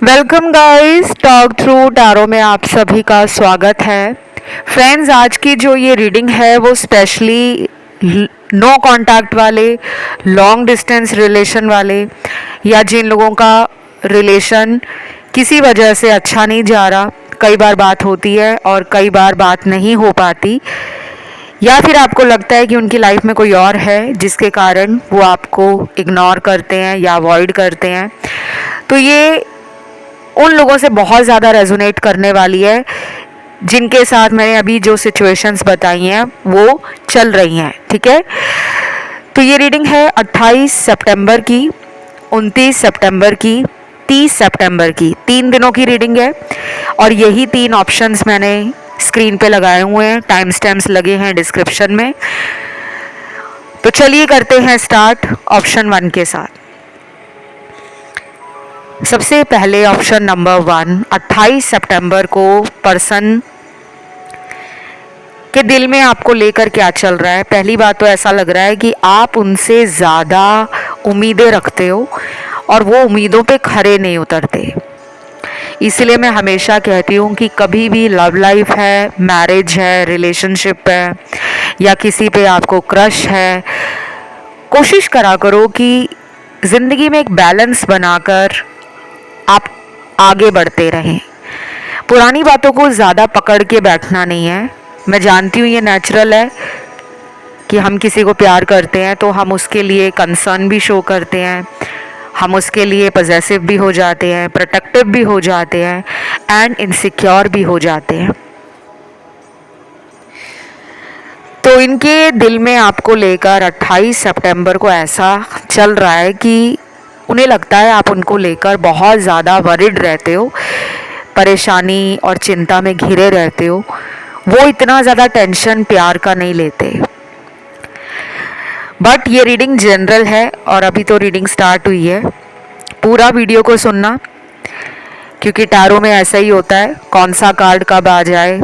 Welcome guys, talk through tarot में आप सभी का स्वागत है। फ्रेंड्स, आज की जो ये रीडिंग है वो स्पेशली नो कांटेक्ट वाले, लॉन्ग डिस्टेंस रिलेशन वाले, या जिन लोगों का रिलेशन किसी वजह से अच्छा नहीं जा रहा, कई बार बात होती है और कई बार बात नहीं हो पाती, या फिर आपको लगता है कि उनकी लाइफ में कोई और है जिसके कारण वो आपको इग्नोर करते हैं या अवॉइड करते हैं, तो ये उन लोगों से बहुत ज़्यादा रेजोनेट करने वाली है जिनके साथ मैंने अभी जो सिचुएशंस बताई हैं वो चल रही हैं। ठीक है, तो ये रीडिंग है 28 सितंबर की, 29 सितंबर की, 30 सितंबर की, 3 दिनों की रीडिंग है। और यही 3 ऑप्शंस मैंने स्क्रीन पे लगाए हुए हैं, टाइम स्टैम्प्स लगे हैं डिस्क्रिप्शन में। तो चलिए करते हैं स्टार्ट ऑप्शन 1 के साथ। सबसे पहले ऑप्शन नंबर 1, 28 सितंबर को पर्सन के दिल में आपको लेकर क्या चल रहा है। पहली बात तो ऐसा लग रहा है कि आप उनसे ज़्यादा उम्मीदें रखते हो और वो उम्मीदों पे खरे नहीं उतरते। इसलिए मैं हमेशा कहती हूँ कि कभी भी लव लाइफ है, मैरिज है, रिलेशनशिप है, या किसी पे आपको क्रश है, कोशिश करा करो कि ज़िंदगी में एक बैलेंस बनाकर आप आगे बढ़ते रहें। पुरानी बातों को ज़्यादा पकड़ के बैठना नहीं है। मैं जानती हूँ ये नेचुरल है कि हम किसी को प्यार करते हैं तो हम उसके लिए कंसर्न भी शो करते हैं, हम उसके लिए पजेसिव भी हो जाते हैं, प्रोटेक्टिव भी हो जाते हैं एंड इनसिक्योर भी हो जाते हैं। तो इनके दिल में आपको लेकर 28 सितंबर को ऐसा चल रहा है कि उन्हें लगता है आप उनको लेकर बहुत ज़्यादा वरिड रहते हो, परेशानी और चिंता में घिरे रहते हो। वो इतना ज़्यादा टेंशन प्यार का नहीं लेते। बट ये रीडिंग जनरल है और अभी तो रीडिंग स्टार्ट हुई है। पूरा वीडियो को सुनना, क्योंकि टैरो में ऐसा ही होता है, कौन सा कार्ड कब आ जाए।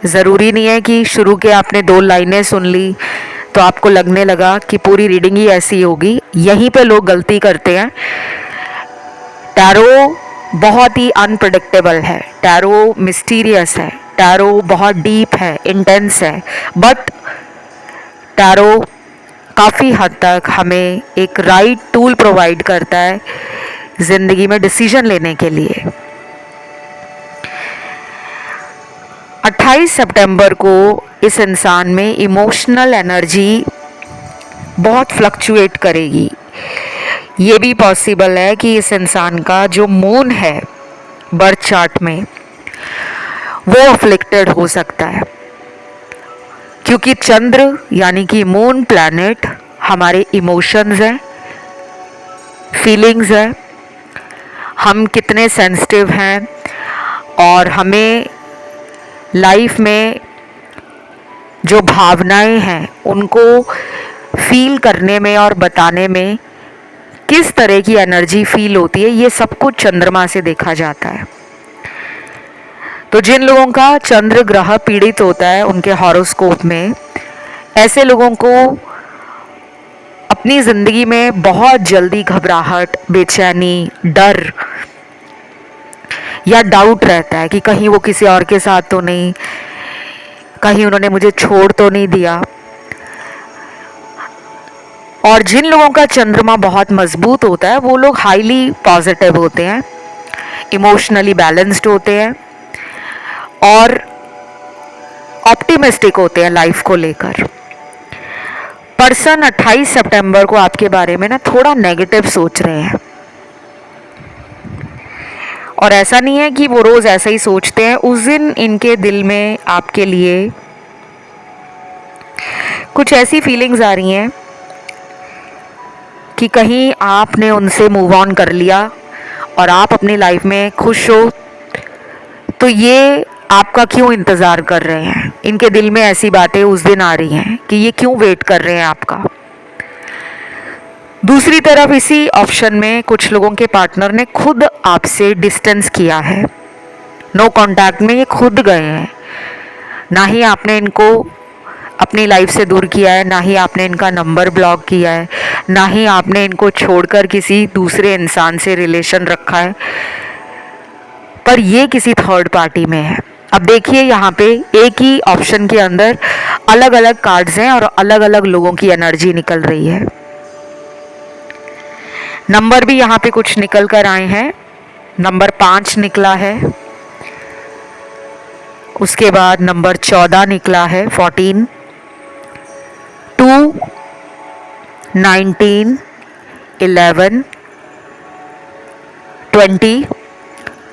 ज़रूरी नहीं है कि शुरू के आपने 2 लाइनें सुन ली तो आपको लगने लगा कि पूरी रीडिंग ही ऐसी होगी। यहीं पे लोग गलती करते हैं। टैरो बहुत ही अनप्रडिक्टेबल है, टैरो मिस्टीरियस है, टैरो बहुत डीप है, इंटेंस है, बट टैरो काफ़ी हद तक हमें एक राइट टूल प्रोवाइड करता है ज़िंदगी में डिसीजन लेने के लिए। 28 सितंबर को इस इंसान में इमोशनल एनर्जी बहुत फ्लक्चुएट करेगी। ये भी पॉसिबल है कि इस इंसान का जो मून है बर्थ चार्ट में वो अफ्लिक्टेड हो सकता है, क्योंकि चंद्र यानी कि मून प्लैनेट हमारे इमोशंस हैं, फीलिंग्स हैं, हम कितने सेंसिटिव हैं और हमें लाइफ में जो भावनाएं हैं उनको फील करने में और बताने में किस तरह की एनर्जी फील होती है, ये सब कुछ चंद्रमा से देखा जाता है। तो जिन लोगों का चंद्र ग्रह पीड़ित होता है उनके हॉरोस्कोप में, ऐसे लोगों को अपनी ज़िंदगी में बहुत जल्दी घबराहट, बेचैनी, डर या डाउट रहता है कि कहीं वो किसी और के साथ तो नहीं, कहीं उन्होंने मुझे छोड़ तो नहीं दिया। और जिन लोगों का चंद्रमा बहुत मजबूत होता है वो लोग हाईली पॉजिटिव होते हैं, इमोशनली बैलेंस्ड होते हैं और ऑप्टिमिस्टिक होते हैं लाइफ को लेकर। पर्सन 28 सितंबर को आपके बारे में ना थोड़ा नेगेटिव सोच रहे हैं, और ऐसा नहीं है कि वो रोज़ ऐसा ही सोचते हैं। उस दिन इनके दिल में आपके लिए कुछ ऐसी फीलिंग्स आ रही हैं कि कहीं आपने उनसे मूव ऑन कर लिया और आप अपनी लाइफ में खुश हो, तो ये आपका क्यों इंतज़ार कर रहे हैं। इनके दिल में ऐसी बातें उस दिन आ रही हैं कि ये क्यों वेट कर रहे हैं आपका। दूसरी तरफ इसी ऑप्शन में कुछ लोगों के पार्टनर ने खुद आपसे डिस्टेंस किया है, नो कांटेक्ट में ये खुद गए हैं, ना ही आपने इनको अपनी लाइफ से दूर किया है, ना ही आपने इनका नंबर ब्लॉक किया है, ना ही आपने इनको छोड़कर किसी दूसरे इंसान से रिलेशन रखा है, पर ये किसी थर्ड पार्टी में है। अब देखिए यहाँ पे एक ही ऑप्शन के अंदर अलग अलग कार्ड्स हैं और अलग अलग लोगों की एनर्जी निकल रही है। नंबर भी यहाँ पे कुछ निकल कर आए हैं। नंबर 5 निकला है, उसके बाद नंबर 14 निकला है, 14, 2, 19, 11, 20,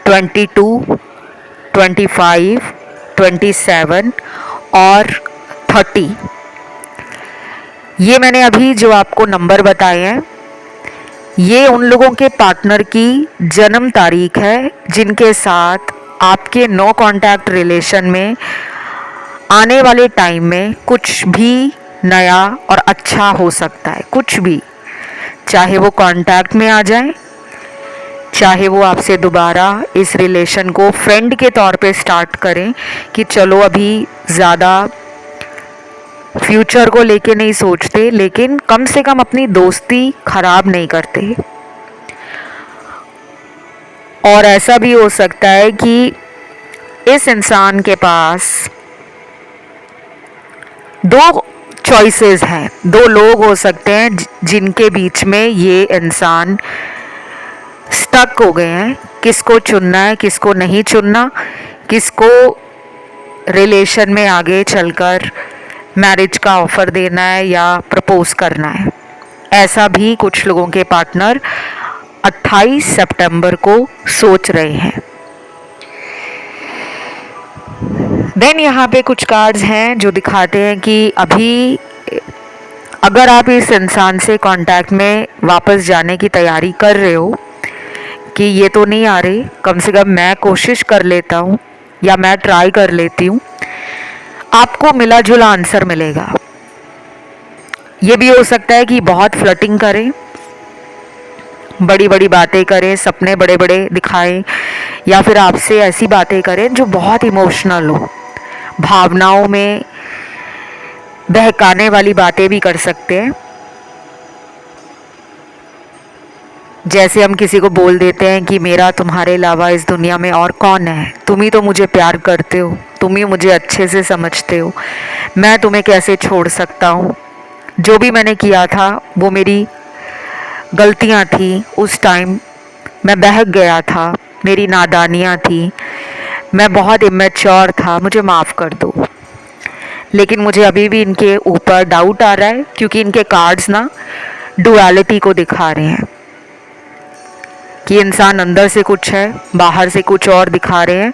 22, 25, 27 और 30। ये मैंने अभी जो आपको नंबर बताए हैं, ये उन लोगों के पार्टनर की जन्म तारीख है जिनके साथ आपके नो कांटेक्ट रिलेशन में आने वाले टाइम में कुछ भी नया और अच्छा हो सकता है। कुछ भी, चाहे वो कांटेक्ट में आ जाए, चाहे वो आपसे दोबारा इस रिलेशन को फ्रेंड के तौर पे स्टार्ट करें कि चलो अभी ज़्यादा फ्यूचर को लेके नहीं सोचते, लेकिन कम से कम अपनी दोस्ती खराब नहीं करते। और ऐसा भी हो सकता है कि इस इंसान के पास दो चॉइसेस हैं, दो लोग हो सकते हैं जिनके बीच में ये इंसान स्टक हो गए हैं। किसको चुनना है, किसको नहीं चुनना, किसको रिलेशन में आगे चलकर मैरिज का ऑफर देना है या प्रपोज करना है। ऐसा भी कुछ लोगों के पार्टनर 28 सितंबर को सोच रहे हैं। देन यहाँ पे कुछ कार्ड्स हैं जो दिखाते हैं कि अभी अगर आप इस इंसान से कांटेक्ट में वापस जाने की तैयारी कर रहे हो कि ये तो नहीं आ रही, कम से कम मैं कोशिश कर लेता हूँ या मैं ट्राई कर लेती हूँ, आपको मिला जुला आंसर मिलेगा। ये भी हो सकता है कि बहुत फ्लर्टिंग करें, बड़ी बड़ी बातें करें, सपने बड़े बड़े दिखाएं, या फिर आपसे ऐसी बातें करें जो बहुत इमोशनल हो, भावनाओं में बहकाने वाली बातें भी कर सकते हैं। जैसे हम किसी को बोल देते हैं कि मेरा तुम्हारे अलावा इस दुनिया में और कौन है, तुम ही तो मुझे प्यार करते हो, तुम ही मुझे अच्छे से समझते हो, मैं तुम्हें कैसे छोड़ सकता हूँ, जो भी मैंने किया था वो मेरी गलतियाँ थी, उस टाइम मैं बहक गया था, मेरी नादानियाँ थी, मैं बहुत इमेच्योर था, मुझे माफ़ कर दो। लेकिन मुझे अभी भी इनके ऊपर डाउट आ रहा है क्योंकि इनके कार्ड्स ना डुअलिटी को दिखा रहे हैं कि इंसान अंदर से कुछ है, बाहर से कुछ और दिखा रहे हैं।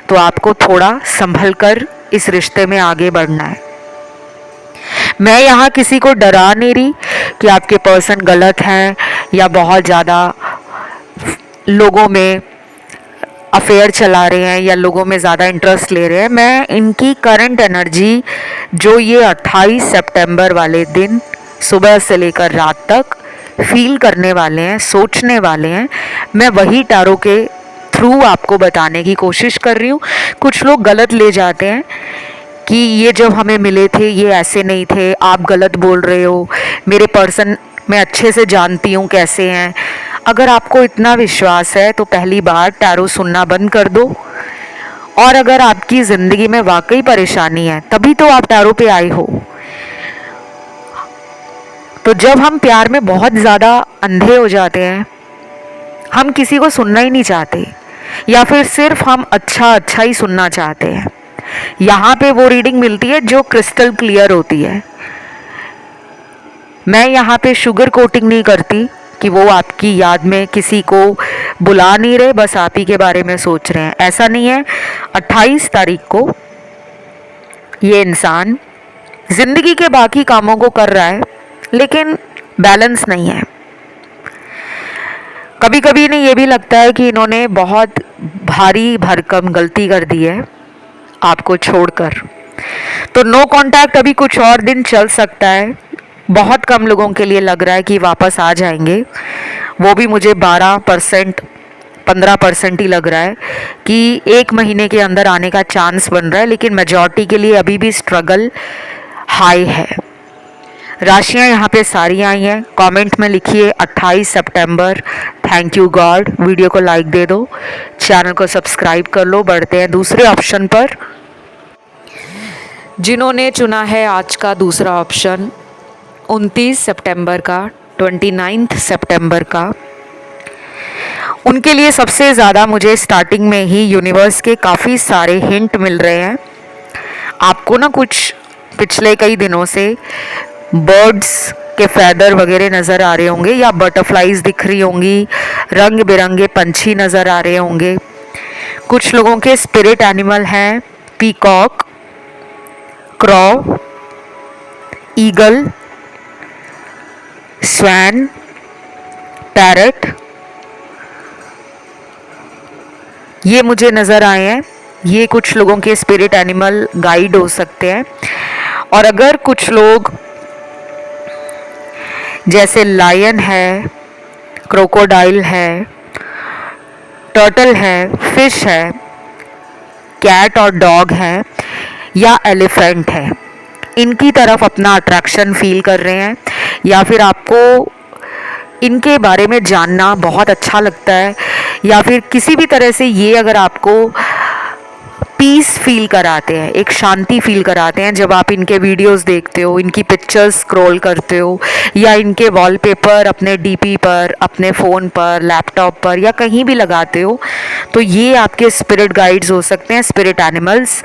तो आपको थोड़ा संभल कर इस रिश्ते में आगे बढ़ना है। मैं यहाँ किसी को डरा नहीं रही कि आपके पर्सन गलत हैं या बहुत ज़्यादा लोगों में अफेयर चला रहे हैं या लोगों में ज़्यादा इंटरेस्ट ले रहे हैं। मैं इनकी करंट एनर्जी जो ये 28 सितंबर वाले दिन सुबह से लेकर रात तक फील करने वाले हैं, सोचने वाले हैं, मैं वही टैरो के थ्रू आपको बताने की कोशिश कर रही हूँ। कुछ लोग गलत ले जाते हैं कि ये जब हमें मिले थे ये ऐसे नहीं थे, आप गलत बोल रहे हो, मेरे पर्सन मैं अच्छे से जानती हूँ कैसे हैं। अगर आपको इतना विश्वास है तो पहली बार टैरो सुनना बंद कर दो। और अगर आपकी ज़िंदगी में वाकई परेशानी है तभी तो आप टैरो पे आए हो। तो जब हम प्यार में बहुत ज़्यादा अंधे हो जाते हैं, हम किसी को सुनना ही नहीं चाहते या फिर सिर्फ हम अच्छा अच्छा ही सुनना चाहते हैं। यहाँ पे वो रीडिंग मिलती है जो क्रिस्टल क्लियर होती है। मैं यहाँ पे शुगर कोटिंग नहीं करती कि वो आपकी याद में किसी को बुला नहीं रहे, बस आप ही के बारे में सोच रहे हैं, ऐसा नहीं है। 28 तारीख को ये इंसान ज़िंदगी के बाकी कामों को कर रहा है लेकिन बैलेंस नहीं है। कभी कभी इन्हें ये भी लगता है कि इन्होंने बहुत भारी भरकम गलती कर दी है आपको छोड़कर। तो नो कांटेक्ट अभी कुछ और दिन चल सकता है। बहुत कम लोगों के लिए लग रहा है कि वापस आ जाएंगे, वो भी मुझे 12% 15% ही लग रहा है कि 1 महीने के अंदर आने का चांस बन रहा है। लेकिन मेजॉरिटी के लिए अभी भी स्ट्रगल हाई है। राशियां यहाँ पे सारी आई हैं। कमेंट में लिखिए 28 सितंबर। Thank you God. वीडियो को लाइक दे दो, चैनल को सब्सक्राइब कर लो। बढ़ते हैं दूसरे ऑप्शन पर। जिन्होंने चुना है आज का दूसरा ऑप्शन 29 सितंबर का, 29 सितंबर का, उनके लिए सबसे ज़्यादा मुझे स्टार्टिंग में ही यूनिवर्स के काफ़ी सारे हिंट मिल रहे हैं। आपको ना कुछ पिछले कई दिनों से बर्ड्स के फैदर वगैरह नज़र आ रहे होंगे, या बटरफ्लाइज दिख रही होंगी, रंग बिरंगे पंछी नज़र आ रहे होंगे। कुछ लोगों के स्पिरिट एनिमल हैं पीकॉक, क्रॉ, ईगल, स्वैन, पैरट, ये मुझे नज़र आए हैं। ये कुछ लोगों के स्पिरिट एनिमल गाइड हो सकते हैं। और अगर कुछ लोग जैसे लायन है, क्रोकोडाइल है, टर्टल है, फिश है, कैट और डॉग है, या एलिफेंट है, इनकी तरफ अपना अट्रैक्शन फील कर रहे हैं, या फिर आपको इनके बारे में जानना बहुत अच्छा लगता है, या फिर किसी भी तरह से ये अगर आपको पीस फील कराते हैं, एक शांति फील कराते हैं जब आप इनके वीडियोस देखते हो, इनकी पिक्चर्स स्क्रॉल करते हो, या इनके वॉलपेपर अपने डीपी पर, अपने फ़ोन पर, लैपटॉप पर, या कहीं भी लगाते हो, तो ये आपके स्पिरिट गाइड्स हो सकते हैं, स्पिरिट एनिमल्स।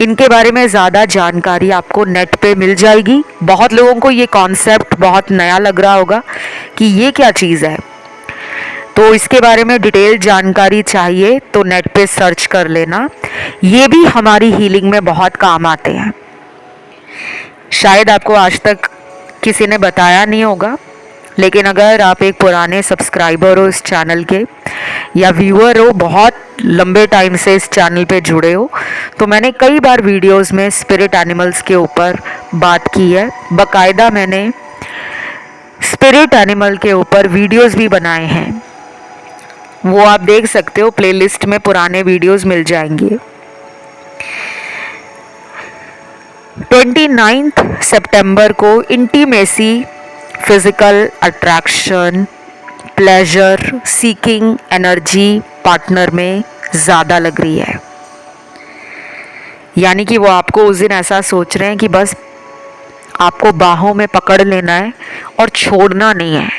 इनके बारे में ज़्यादा जानकारी आपको नेट पे मिल जाएगी। बहुत लोगों को ये कॉन्सेप्ट बहुत नया लग रहा होगा कि ये क्या चीज़ है, तो इसके बारे में डिटेल जानकारी चाहिए तो नेट पे सर्च कर लेना। ये भी हमारी हीलिंग में बहुत काम आते हैं। शायद आपको आज तक किसी ने बताया नहीं होगा, लेकिन अगर आप एक पुराने सब्सक्राइबर हो इस चैनल के, या व्यूअर हो, बहुत लंबे टाइम से इस चैनल पे जुड़े हो, तो मैंने कई बार वीडियोस में स्पिरिट एनिमल्स के ऊपर बात की है। बाकायदा मैंने स्पिरिट एनिमल के ऊपर वीडियोस भी बनाए हैं, वो आप देख सकते हो, प्लेलिस्ट में पुराने वीडियोस मिल जाएंगे। 29 सितंबर को intimacy, physical attraction, pleasure seeking energy partner में ज़्यादा लग रही है। यानी कि वो आपको उस दिन ऐसा सोच रहे हैं कि बस आपको बाहों में पकड़ लेना है और छोड़ना नहीं है।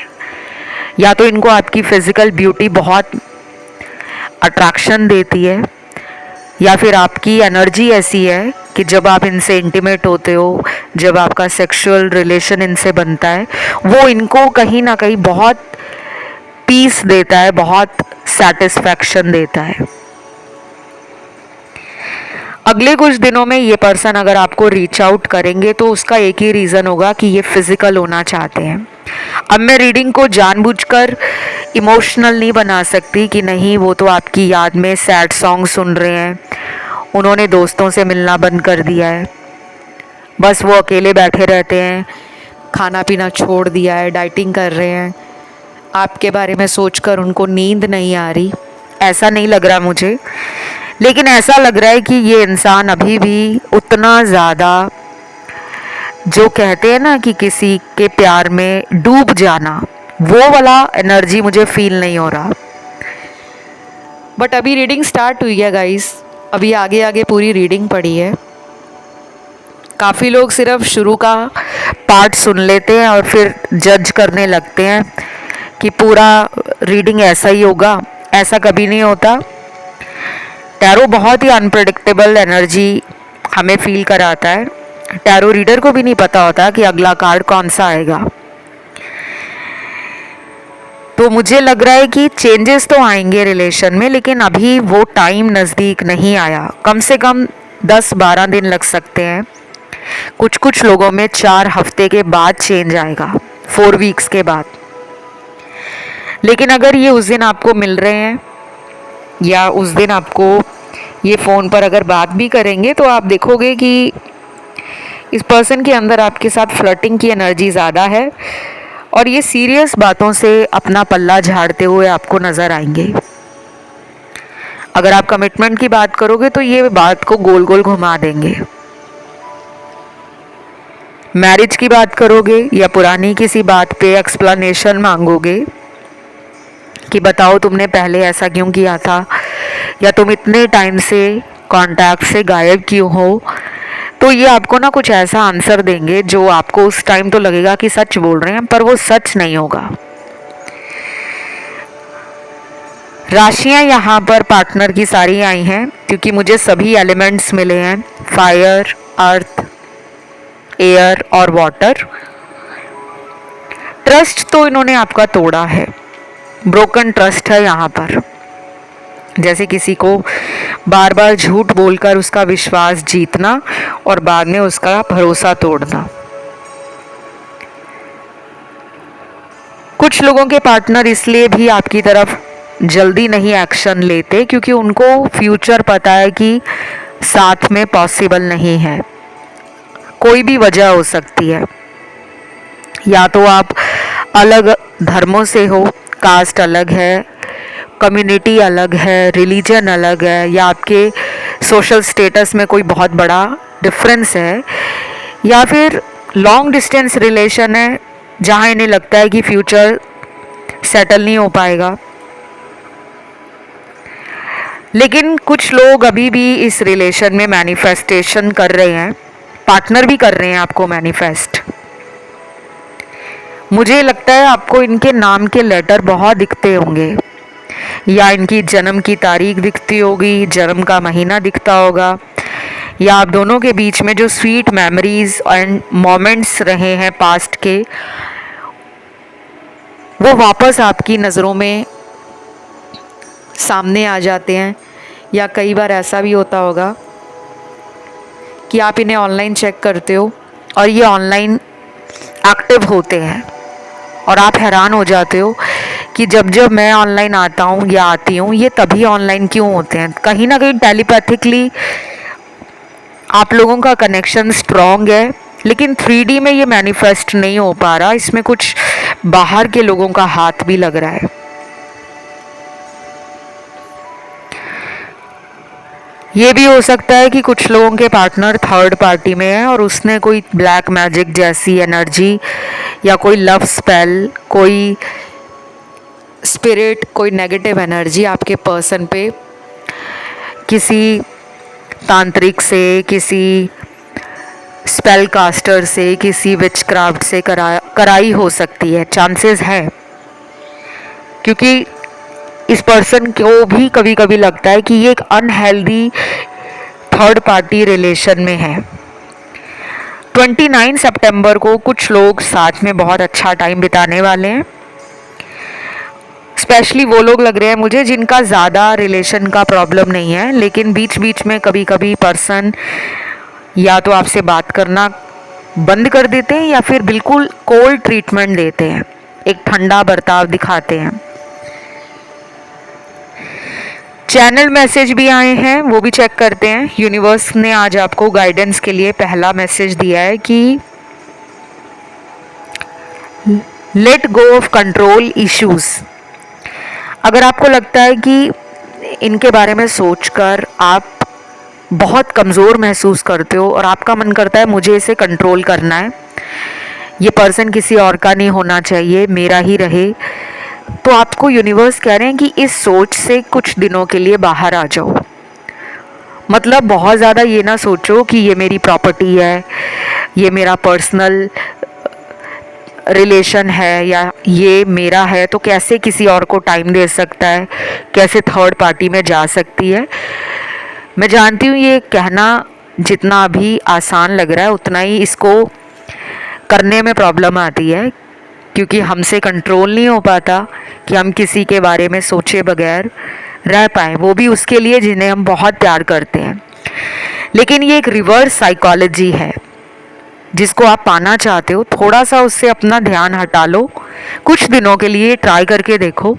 या तो इनको आपकी फिजिकल ब्यूटी बहुत अट्रैक्शन देती है, या फिर आपकी एनर्जी ऐसी है कि जब आप इनसे इंटीमेट होते हो, जब आपका सेक्सुअल रिलेशन इनसे बनता है, वो इनको कहीं ना कहीं बहुत पीस देता है, बहुत सेटिस्फैक्शन देता है। अगले कुछ दिनों में ये पर्सन अगर आपको रीच आउट करेंगे तो उसका एक ही रीज़न होगा कि ये फिजिकल होना चाहते हैं। अब मैं रीडिंग को जानबूझकर इमोशनल नहीं बना सकती कि नहीं, वो तो आपकी याद में सैड सॉन्ग सुन रहे हैं, उन्होंने दोस्तों से मिलना बंद कर दिया है, बस वो अकेले बैठे रहते हैं, खाना पीना छोड़ दिया है, डाइटिंग कर रहे हैं, आपके बारे में सोचकर उनको नींद नहीं आ रही। ऐसा नहीं लग रहा मुझे, लेकिन ऐसा लग रहा है कि ये इंसान अभी भी उतना ज़्यादा, जो कहते हैं ना कि किसी के प्यार में डूब जाना, वो वाला एनर्जी मुझे फील नहीं हो रहा। बट अभी रीडिंग स्टार्ट हुई है गाइस, अभी आगे आगे पूरी रीडिंग पड़ी है। काफ़ी लोग सिर्फ शुरू का पार्ट सुन लेते हैं और फिर जज करने लगते हैं कि पूरा रीडिंग ऐसा ही होगा। ऐसा कभी नहीं होता। टैरो बहुत ही अनप्रेडिक्टेबल एनर्जी हमें फील कराता है। टैरो रीडर को भी नहीं पता होता कि अगला कार्ड कौन सा आएगा। तो मुझे लग रहा है कि चेंजेस तो आएंगे रिलेशन में, लेकिन अभी वो टाइम नज़दीक नहीं आया। कम से कम 10-12 दिन लग सकते हैं। कुछ कुछ लोगों में 4 हफ्ते के बाद चेंज आएगा, 4 वीक्स के बाद। लेकिन अगर ये उस दिन आपको मिल रहे हैं, या उस दिन आपको ये फ़ोन पर अगर बात भी करेंगे, तो आप देखोगे कि इस पर्सन के अंदर आपके साथ फ्लर्टिंग की एनर्जी ज़्यादा है, और ये सीरियस बातों से अपना पल्ला झाड़ते हुए आपको नज़र आएंगे। अगर आप कमिटमेंट की बात करोगे तो ये बात को गोल गोल घुमा देंगे। मैरिज की बात करोगे या पुरानी किसी बात पे एक्सप्लेनेशन मांगोगे कि बताओ तुमने पहले ऐसा क्यों किया था, या तुम इतने टाइम से कांटेक्ट से गायब क्यों हो, तो ये आपको ना कुछ ऐसा आंसर देंगे जो आपको उस टाइम तो लगेगा कि सच बोल रहे हैं, पर वो सच नहीं होगा। राशियां यहाँ पर पार्टनर की सारी आई हैं क्योंकि मुझे सभी एलिमेंट्स मिले हैं, फायर, अर्थ, एयर और वाटर। ट्रस्ट तो इन्होंने आपका तोड़ा है, ब्रोकन ट्रस्ट है यहाँ पर। जैसे किसी को बार बार झूठ बोलकर उसका विश्वास जीतना और बाद में उसका भरोसा तोड़ना। कुछ लोगों के पार्टनर इसलिए भी आपकी तरफ जल्दी नहीं एक्शन लेते क्योंकि उनको फ्यूचर पता है कि साथ में पॉसिबल नहीं है। कोई भी वजह हो सकती है, या तो आप अलग धर्मों से हो, कास्ट अलग है, कम्युनिटी अलग है, रिलीजन अलग है, या आपके सोशल स्टेटस में कोई बहुत बड़ा डिफरेंस है, या फिर लॉन्ग डिस्टेंस रिलेशन है जहाँ इन्हें लगता है कि फ्यूचर सेटल नहीं हो पाएगा। लेकिन कुछ लोग अभी भी इस रिलेशन में मैनिफेस्टेशन कर रहे हैं, पार्टनर भी कर रहे हैं आपको मैनिफेस्ट। मुझे लगता है आपको इनके नाम के लेटर बहुत दिखते होंगे, या इनकी जन्म की तारीख दिखती होगी, जन्म का महीना दिखता होगा, या आप दोनों के बीच में जो स्वीट मेमोरीज एंड मोमेंट्स रहे हैं पास्ट के, वो वापस आपकी नज़रों में सामने आ जाते हैं। या कई बार ऐसा भी होता होगा कि आप इन्हें ऑनलाइन चेक करते हो और ये ऑनलाइन एक्टिव होते हैं और आप हैरान हो जाते हो कि जब जब मैं ऑनलाइन आता हूँ या आती हूँ ये तभी ऑनलाइन क्यों होते हैं। कहीं ना कहीं टेलीपैथिकली आप लोगों का कनेक्शन स्ट्रॉन्ग है, लेकिन 3D में ये मैनिफेस्ट नहीं हो पा रहा। इसमें कुछ बाहर के लोगों का हाथ भी लग रहा है। ये भी हो सकता है कि कुछ लोगों के पार्टनर थर्ड पार्टी में है और उसने कोई ब्लैक मैजिक जैसी एनर्जी या कोई लव स्पेल, कोई स्पिरिट, कोई नेगेटिव एनर्जी आपके पर्सन पे किसी तांत्रिक से, किसी स्पेल कास्टर से, किसी विच क्राफ्ट से कराई हो सकती है। चांसेस है क्योंकि इस पर्सन को भी कभी कभी लगता है कि ये एक अनहेल्दी थर्ड पार्टी रिलेशन में है। 29 सितंबर को कुछ लोग साथ में बहुत अच्छा टाइम बिताने वाले हैं। स्पेशली वो लोग लग रहे हैं मुझे जिनका ज़्यादा रिलेशन का प्रॉब्लम नहीं है, लेकिन बीच बीच में कभी कभी पर्सन या तो आपसे बात करना बंद कर देते हैं या फिर बिल्कुल कोल्ड ट्रीटमेंट देते हैं, एक ठंडा बर्ताव दिखाते हैं। चैनल मैसेज भी आए हैं, वो भी चेक करते हैं। यूनिवर्स ने आज आपको गाइडेंस के लिए पहला मैसेज दिया है कि let go of control issues. अगर आपको लगता है कि इनके बारे में सोचकर आप बहुत कमज़ोर महसूस करते हो और आपका मन करता है मुझे इसे कंट्रोल करना है, ये पर्सन किसी और का नहीं होना चाहिए, मेरा ही रहे, तो आपको यूनिवर्स कह रहे हैं कि इस सोच से कुछ दिनों के लिए बाहर आ जाओ। मतलब बहुत ज़्यादा ये ना सोचो कि ये मेरी प्रॉपर्टी है, ये मेरा पर्सनल रिलेशन है या ये मेरा है तो कैसे किसी और को टाइम दे सकता है, कैसे थर्ड पार्टी में जा सकती है। मैं जानती हूँ ये कहना जितना अभी आसान लग रहा है उतना ही इसको करने में प्रॉब्लम आती है, क्योंकि हमसे कंट्रोल नहीं हो पाता कि हम किसी के बारे में सोचे बगैर रह पाएँ, वो भी उसके लिए जिन्हें हम बहुत प्यार करते हैं। लेकिन ये एक रिवर्स साइकोलॉजी है जिसको आप पाना चाहते हो। थोड़ा सा उससे अपना ध्यान हटा लो, कुछ दिनों के लिए ट्राई करके देखो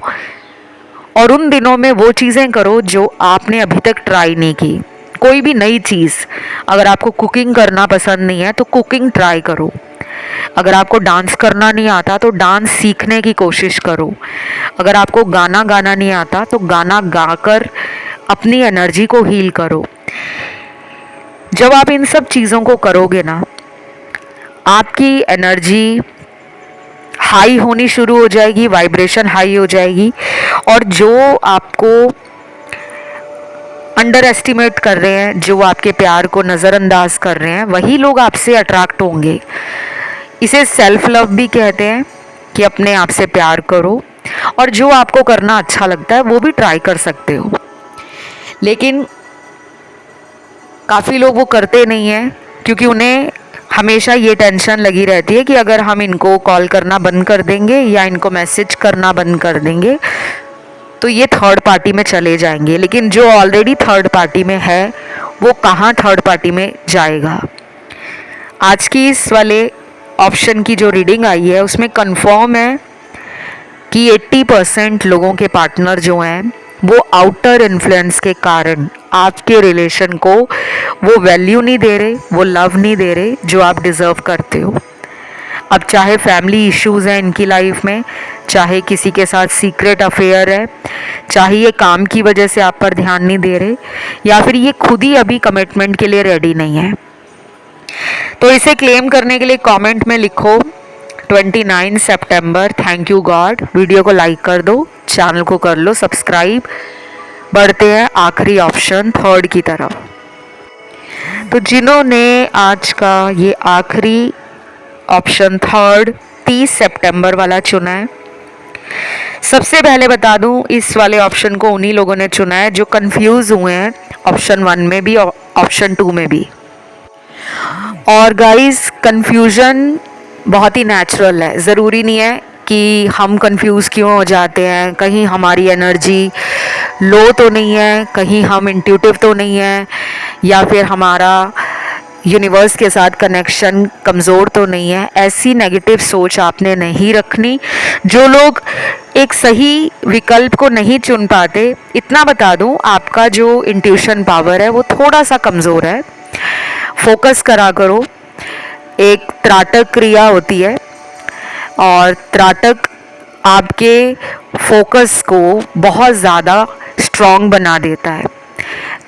और उन दिनों में वो चीज़ें करो जो आपने अभी तक ट्राई नहीं की। कोई भी नई चीज़, अगर आपको कुकिंग करना पसंद नहीं है तो कुकिंग ट्राई करो। अगर आपको डांस करना नहीं आता तो डांस सीखने की कोशिश करो। अगर आपको गाना गाना नहीं आता तो गाना गाकर अपनी एनर्जी को हील करो। जब आप इन सब चीज़ों को करोगे ना, आपकी एनर्जी हाई होनी शुरू हो जाएगी, वाइब्रेशन हाई हो जाएगी, और जो आपको अंडर एस्टिमेट कर रहे हैं, जो आपके प्यार को नज़रअंदाज कर रहे हैं, वही लोग आपसे अट्रैक्ट होंगे। इसे सेल्फ लव भी कहते हैं कि अपने आप से प्यार करो, और जो आपको करना अच्छा लगता है वो भी ट्राई कर सकते हो। लेकिन काफ़ी लोग वो करते नहीं हैं, क्योंकि उन्हें हमेशा ये टेंशन लगी रहती है कि अगर हम इनको कॉल करना बंद कर देंगे या इनको मैसेज करना बंद कर देंगे तो ये थर्ड पार्टी में चले जाएंगे। लेकिन जो ऑलरेडी थर्ड पार्टी में है वो कहाँ थर्ड पार्टी में जाएगा। आज की इस वाले ऑप्शन की जो रीडिंग आई है उसमें कंफर्म है कि 80% लोगों के पार्टनर जो हैं वो आउटर इन्फ्लुएंस के कारण आपके रिलेशन को वो वैल्यू नहीं दे रहे, वो लव नहीं दे रहे जो आप डिज़र्व करते हो। अब चाहे फैमिली इश्यूज़ हैं इनकी लाइफ में, चाहे किसी के साथ सीक्रेट अफेयर है, चाहे ये काम की वजह से आप पर ध्यान नहीं दे रहे, या फिर ये खुद ही अभी कमिटमेंट के लिए रेडी नहीं है, तो इसे क्लेम करने के लिए कमेंट में लिखो 29 सितंबर, थैंक यू गॉड। वीडियो को लाइक कर दो, चैनल को कर लो सब्सक्राइब। बढ़ते हैं आखिरी ऑप्शन थर्ड की तरफ। तो जिन्होंने आज का ये आखिरी ऑप्शन थर्ड 30 सितंबर वाला चुना है, सबसे पहले बता दूं इस वाले ऑप्शन को उन्हीं लोगों ने चुना है जो कंफ्यूज हुए हैं ऑप्शन 1 में भी और ऑप्शन 2 में भी। और गाइस, कंफ्यूजन बहुत ही नेचुरल है, ज़रूरी नहीं है कि हम कंफ्यूज क्यों हो जाते हैं, कहीं हमारी एनर्जी लो तो नहीं है, कहीं हम इंट्यूटिव तो नहीं है, या फिर हमारा यूनिवर्स के साथ कनेक्शन कमज़ोर तो नहीं है। ऐसी नेगेटिव सोच आपने नहीं रखनी। जो लोग एक सही विकल्प को नहीं चुन पाते, इतना बता दूं, आपका जो इंट्यूशन पावर है वो थोड़ा सा कमज़ोर है। फोकस करा करो। एक त्राटक क्रिया होती है और त्राटक आपके फोकस को बहुत ज़्यादा स्ट्रॉन्ग बना देता है।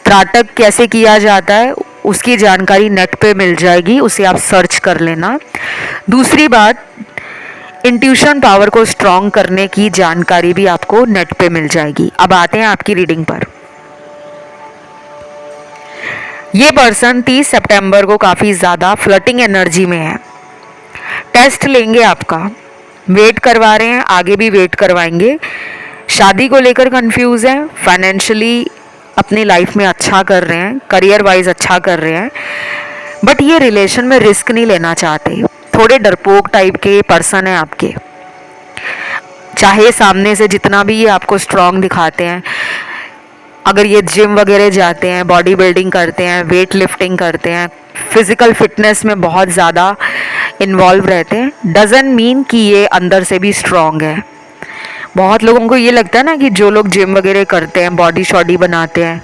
त्राटक कैसे किया जाता है उसकी जानकारी नेट पे मिल जाएगी, उसे आप सर्च कर लेना। दूसरी बात, इंट्यूशन पावर को स्ट्रॉन्ग करने की जानकारी भी आपको नेट पे मिल जाएगी। अब आते हैं आपकी रीडिंग पर। ये पर्सन 30 सितंबर को काफ़ी ज़्यादा फ्लर्टिंग एनर्जी में है। टेस्ट लेंगे आपका, वेट करवा रहे हैं, आगे भी वेट करवाएंगे। शादी को लेकर कंफ्यूज हैं, फाइनेंशियली अपनी लाइफ में अच्छा कर रहे हैं, करियर वाइज अच्छा कर रहे हैं, बट ये रिलेशन में रिस्क नहीं लेना चाहते। थोड़े डरपोक टाइप के पर्सन हैं आपके। चाहे सामने से जितना भी ये आपको स्ट्रांग दिखाते हैं, अगर ये जिम वगैरह जाते हैं, बॉडी बिल्डिंग करते हैं, वेट लिफ्टिंग करते हैं, फिज़िकल फिटनेस में बहुत ज़्यादा इन्वॉल्व रहते हैं, डजंट मीन कि ये अंदर से भी स्ट्रांग है। बहुत लोगों को ये लगता है ना कि जो लोग जिम वगैरह करते हैं, बॉडी शॉडी बनाते हैं,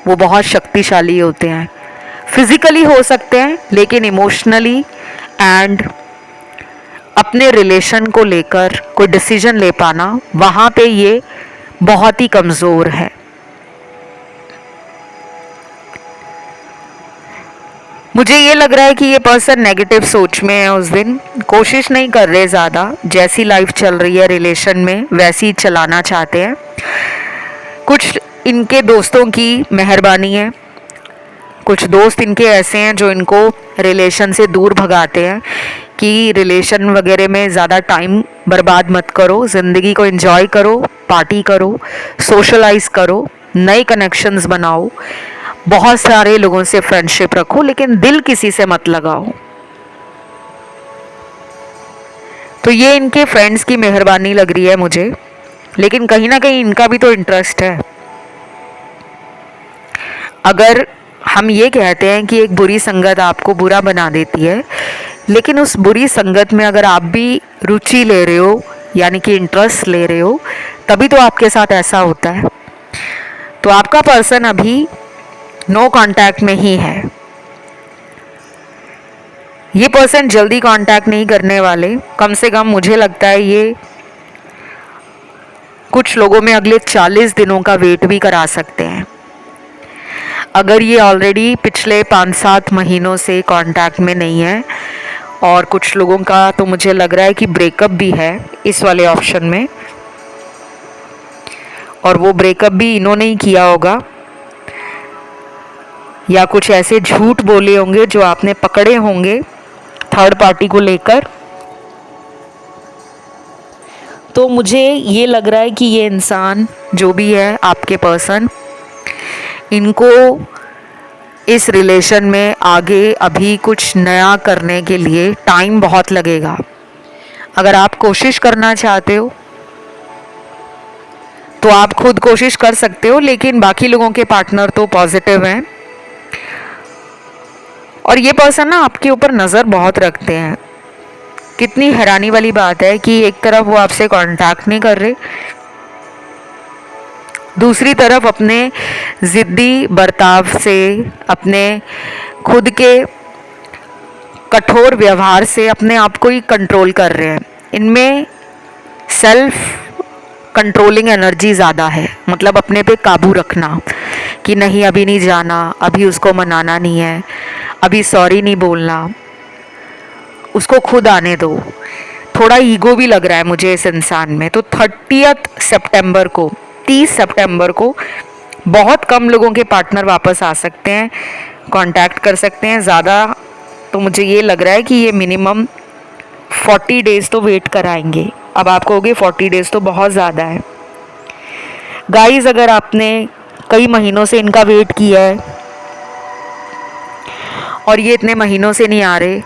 वो बहुत शक्तिशाली होते हैं। फिज़िकली हो सकते हैं, लेकिन इमोशनली एंड अपने रिलेशन को लेकर कोई डिसीजन ले पाना, वहाँ पे ये बहुत ही कमज़ोर है। मुझे ये लग रहा है कि ये पर्सन नेगेटिव सोच में है। उस दिन कोशिश नहीं कर रहे ज़्यादा, जैसी लाइफ चल रही है रिलेशन में वैसी ही चलाना चाहते हैं। कुछ इनके दोस्तों की मेहरबानी है, कुछ दोस्त इनके ऐसे हैं जो इनको रिलेशन से दूर भगाते हैं कि रिलेशन वगैरह में ज़्यादा टाइम बर्बाद मत करो, ज़िंदगी को एंजॉय करो, पार्टी करो, सोशलाइज करो, नए कनेक्शंस बनाओ, बहुत सारे लोगों से फ्रेंडशिप रखो, लेकिन दिल किसी से मत लगाओ। तो ये इनके फ्रेंड्स की मेहरबानी लग रही है मुझे, लेकिन कहीं ना कहीं इनका भी तो इंटरेस्ट है। अगर हम ये कहते हैं कि एक बुरी संगत आपको बुरा बना देती है, लेकिन उस बुरी संगत में अगर आप भी रुचि ले रहे हो, यानी कि इंटरेस्ट ले रहे हो, तभी तो आपके साथ ऐसा होता है। तो आपका पर्सन अभी नो कांटेक्ट में ही है। ये पर्सन जल्दी कांटेक्ट नहीं करने वाले। कम से कम मुझे लगता है ये कुछ लोगों में अगले 40 दिनों का वेट भी करा सकते हैं। अगर ये ऑलरेडी पिछले 5-7 महीनों से कांटेक्ट में नहीं है और कुछ लोगों का तो मुझे लग रहा है कि ब्रेकअप भी है इस वाले ऑप्शन में, और वो ब्रेकअप भी इन्होंने ही किया होगा या कुछ ऐसे झूठ बोले होंगे जो आपने पकड़े होंगे थर्ड पार्टी को लेकर। तो मुझे ये लग रहा है कि ये इंसान जो भी है, आपके पर्सन, इनको इस रिलेशन में आगे अभी कुछ नया करने के लिए टाइम बहुत लगेगा। अगर आप कोशिश करना चाहते हो तो आप खुद कोशिश कर सकते हो, लेकिन बाकी लोगों के पार्टनर तो पॉजिटिव हैं और ये पर्सन ना आपके ऊपर नज़र बहुत रखते हैं। कितनी हैरानी वाली बात है कि एक तरफ वो आपसे कांटेक्ट नहीं कर रहे, दूसरी तरफ अपने ज़िद्दी बर्ताव से, अपने खुद के कठोर व्यवहार से अपने आप को ही कंट्रोल कर रहे हैं। इनमें सेल्फ कंट्रोलिंग एनर्जी ज़्यादा है, मतलब अपने पे काबू रखना कि नहीं अभी नहीं जाना, अभी उसको मनाना नहीं है, अभी सॉरी नहीं बोलना, उसको खुद आने दो। थोड़ा ईगो भी लग रहा है मुझे इस इंसान में। तो 30 सितंबर को, 30 सितंबर को बहुत कम लोगों के पार्टनर वापस आ सकते हैं, कांटेक्ट कर सकते हैं। ज़्यादा तो मुझे ये लग रहा है कि ये मिनिमम 40 डेज़ तो वेट कराएंगे। अब आप कहोगे 40 डेज़ तो बहुत ज़्यादा है। गाइस, अगर आपने कई महीनों से इनका वेट किया है और ये इतने महीनों से नहीं आ रहे,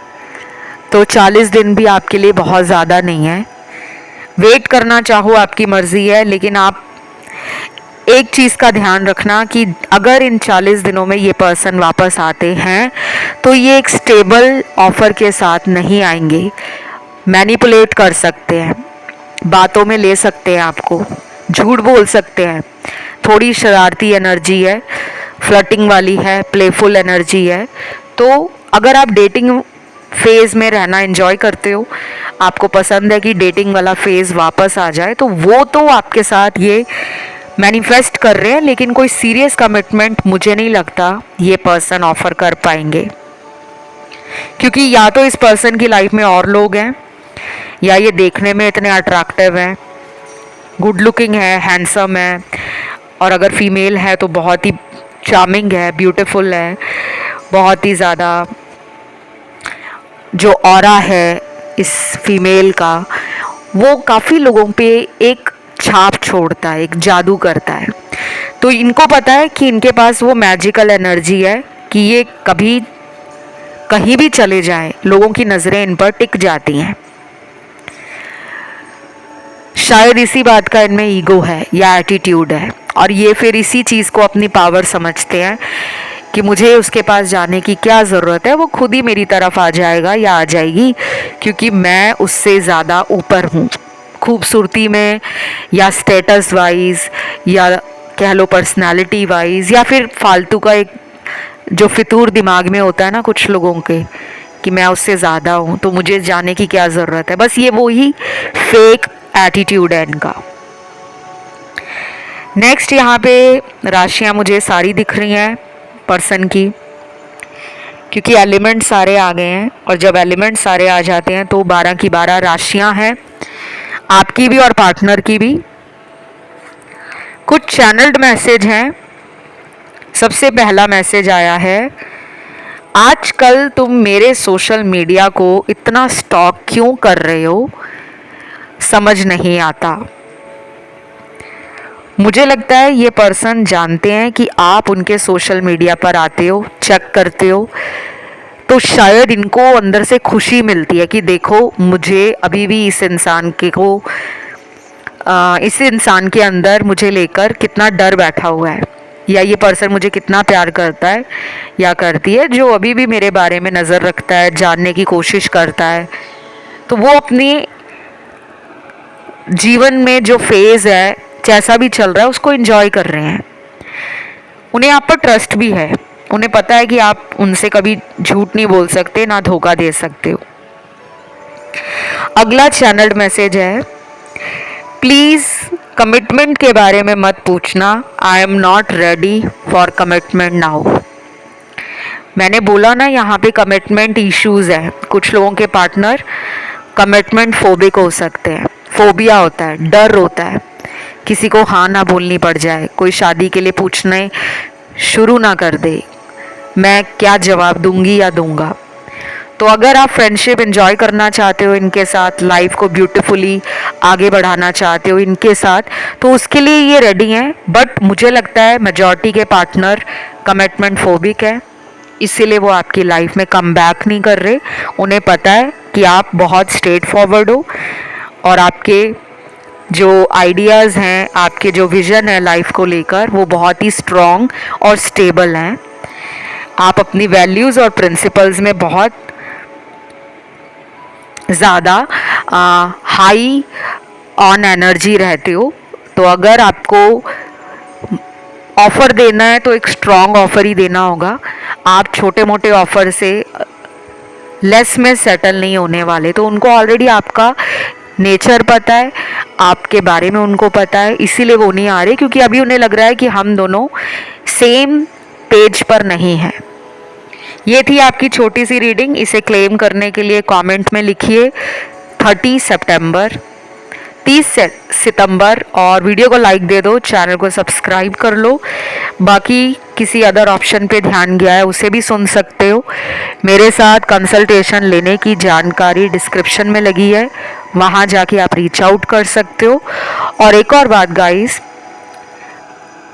तो 40 दिन भी आपके लिए बहुत ज़्यादा नहीं है। वेट करना चाहो आपकी मर्ज़ी है, लेकिन आप एक चीज़ का ध्यान रखना कि अगर इन 40 दिनों में ये पर्सन वापस आते हैं तो ये एक स्टेबल ऑफ़र के साथ नहीं आएंगे। मैनिपुलेट कर सकते हैं, बातों में ले सकते हैं, आपको झूठ बोल सकते हैं। थोड़ी शरारती एनर्जी है, फ्लर्टिंग वाली है, प्लेफुल एनर्जी है। तो अगर आप डेटिंग फेज़ में रहना एंजॉय करते हो, आपको पसंद है कि डेटिंग वाला फेज़ वापस आ जाए, तो वो तो आपके साथ ये मैनिफेस्ट कर रहे हैं, लेकिन कोई सीरियस कमिटमेंट मुझे नहीं लगता ये पर्सन ऑफर कर पाएंगे। क्योंकि या तो इस पर्सन की लाइफ में और लोग हैं, या ये देखने में इतने अट्रैक्टिव हैं, गुड लुकिंग है, हैंडसम है, और अगर फीमेल है तो बहुत ही चार्मिंग है, ब्यूटीफुल है, बहुत ही ज़्यादा जो ऑरा है इस फीमेल का, वो काफ़ी लोगों पे एक छाप छोड़ता है, एक जादू करता है। तो इनको पता है कि इनके पास वो मैजिकल एनर्जी है कि ये कभी कहीं भी चले जाएं, लोगों की नज़रें इन पर टिक जाती हैं। शायद इसी बात का इनमें ईगो है या एटीट्यूड है, और ये फिर इसी चीज़ को अपनी पावर समझते हैं कि मुझे उसके पास जाने की क्या ज़रूरत है, वो खुद ही मेरी तरफ आ जाएगा या आ जाएगी, क्योंकि मैं उससे ज़्यादा ऊपर हूँ, खूबसूरती में या स्टेटस वाइज, या कह लो पर्सनालिटी वाइज, या फिर फालतू का एक जो फितूर दिमाग में होता है ना कुछ लोगों के कि मैं उससे ज़्यादा हूँ तो मुझे जाने की क्या ज़रूरत है। बस ये वो ही फेक एटीट्यूड है इनका। नेक्स्ट यहाँ पे राशियाँ मुझे सारी दिख रही हैं पर्सन की, क्योंकि एलिमेंट सारे आ गए हैं, और जब एलिमेंट सारे आ जाते हैं तो 12 की 12 राशियाँ हैं, आपकी भी और पार्टनर की भी। कुछ चैनल्ड मैसेज हैं। सबसे पहला मैसेज आया है, आजकल तुम मेरे सोशल मीडिया को इतना स्टॉक क्यों कर रहे हो, समझ नहीं आता। मुझे लगता है ये पर्सन जानते हैं कि आप उनके सोशल मीडिया पर आते हो, चेक करते हो, तो शायद इनको अंदर से खुशी मिलती है कि देखो मुझे अभी भी इस इंसान के अंदर मुझे लेकर कितना डर बैठा हुआ है, या ये पर्सन मुझे कितना प्यार करता है या करती है, जो अभी भी मेरे बारे में नज़र रखता है, जानने की कोशिश करता है। तो वो अपनी जीवन में जो फेज़ है, जैसा भी चल रहा है, उसको एंजॉय कर रहे हैं। उन्हें आप पर ट्रस्ट भी है, उन्हें पता है कि आप उनसे कभी झूठ नहीं बोल सकते, ना धोखा दे सकते हो। अगला चैनल्ड मैसेज है, प्लीज़ कमिटमेंट के बारे में मत पूछना, I am not ready for commitment now. मैंने बोला ना, यहाँ पे कमिटमेंट इश्यूज हैं। कुछ लोगों के पार्टनर कमिटमेंट फोबिक हो सकते हैं। फोबिया होता है, डर होता है, किसी को हाँ ना बोलनी पड़ जाए, कोई शादी के लिए पूछने शुरू ना कर दे, मैं क्या जवाब दूंगी या दूंगा। तो अगर आप फ्रेंडशिप एंजॉय करना चाहते हो इनके साथ, लाइफ को ब्यूटीफुली आगे बढ़ाना चाहते हो इनके साथ, तो उसके लिए ये रेडी हैं। बट मुझे लगता है मेजॉरिटी के पार्टनर कमिटमेंट फोबिक है, इसीलिए वो आपकी लाइफ में कम बैक नहीं कर रहे। उन्हें पता है कि आप बहुत स्ट्रेट फॉरवर्ड हो और आपके जो आइडियाज़ हैं, आपके जो विज़न है लाइफ को लेकर, वो बहुत ही स्ट्रॉन्ग और स्टेबल हैं। आप अपनी वैल्यूज़ और प्रिंसिपल्स में बहुत ज़्यादा हाई ऑन एनर्जी रहते हो। तो अगर आपको ऑफ़र देना है तो एक स्ट्रॉन्ग ऑफ़र ही देना होगा। आप छोटे मोटे ऑफ़र से लेस में सेटल नहीं होने वाले। तो उनको ऑलरेडी आपका नेचर पता है, आपके बारे में उनको पता है, इसीलिए वो नहीं आ रहे, क्योंकि अभी उन्हें लग रहा है कि हम दोनों सेम पेज पर नहीं हैं। ये थी आपकी छोटी सी रीडिंग। इसे क्लेम करने के लिए कमेंट में लिखिए 30 सितंबर, 30 सितंबर, और वीडियो को लाइक दे दो, चैनल को सब्सक्राइब कर लो। बाकी किसी अदर ऑप्शन पे ध्यान गया है उसे भी सुन सकते हो। मेरे साथ कंसल्टेशन लेने की जानकारी डिस्क्रिप्शन में लगी है, वहाँ जाके आप रीच आउट कर सकते हो। और एक और बात गाइस,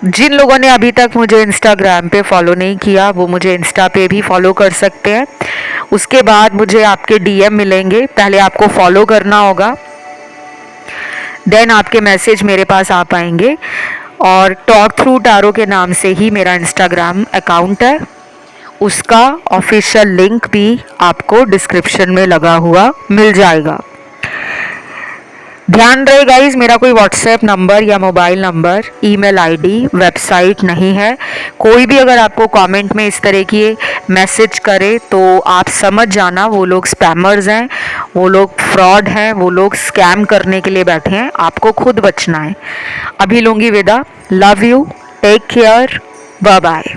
जिन लोगों ने अभी तक मुझे इंस्टाग्राम पे फॉलो नहीं किया वो मुझे इंस्टा पे भी फॉलो कर सकते हैं। उसके बाद मुझे आपके डीएम मिलेंगे, पहले आपको फॉलो करना होगा, देन आपके मैसेज मेरे पास आ पाएंगे। और टॉक थ्रू टैरो के नाम से ही मेरा इंस्टाग्राम अकाउंट है, उसका ऑफिशियल लिंक भी आपको डिस्क्रिप्शन में लगा हुआ मिल जाएगा। ध्यान रहे गाइज, मेरा कोई व्हाट्सएप नंबर या mobile number, email ID, website नहीं है। कोई भी अगर आपको कमेंट में इस तरह की मैसेज करे तो आप समझ जाना वो लोग स्पैमर्स हैं, वो लोग फ्रॉड हैं, वो लोग स्कैम करने के लिए बैठे हैं। आपको खुद बचना है। अभी लूँगी विदा। Love you, take care, bye bye.